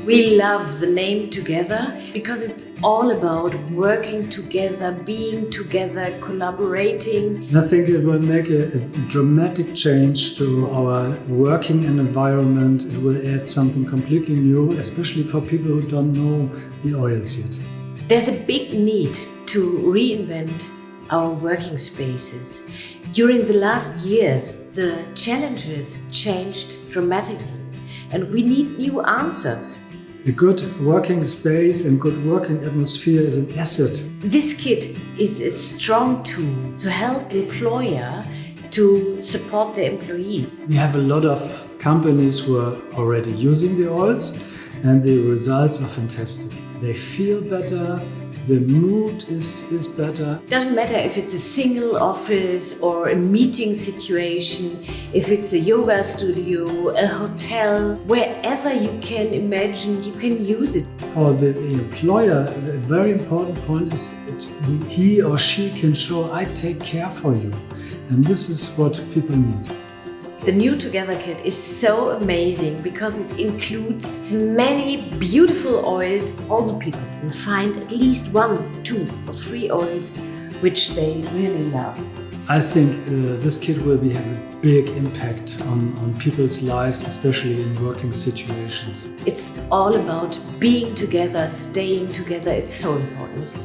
We love the name dōTERRA because it's all about working together, being together, collaborating. I think it will make a dramatic change to our working environment. It will add something completely new, especially for people who don't know the oils yet. There's a big need to reinvent our working spaces. During the last years, the challenges changed dramatically, and we need new answers. A good working space and good working atmosphere is an asset. This kit is a strong tool to help employer to support their employees. We have a lot of companies who are already using the oils, and the results are fantastic. They feel better, the mood is better. Doesn't matter if it's a single office or a meeting situation, if it's a yoga studio, a hotel, wherever you can imagine, you can use it. For the employer, a very important point is that he or she can show, I take care for you. And this is what people need. The new dōTERRA kit is so amazing because it includes many beautiful oils. All the people will find at least 1, 2 or 3 oils which they really love. I think this kit will have a big impact on people's lives, especially in working situations. It's all about being together, staying together. It's so important.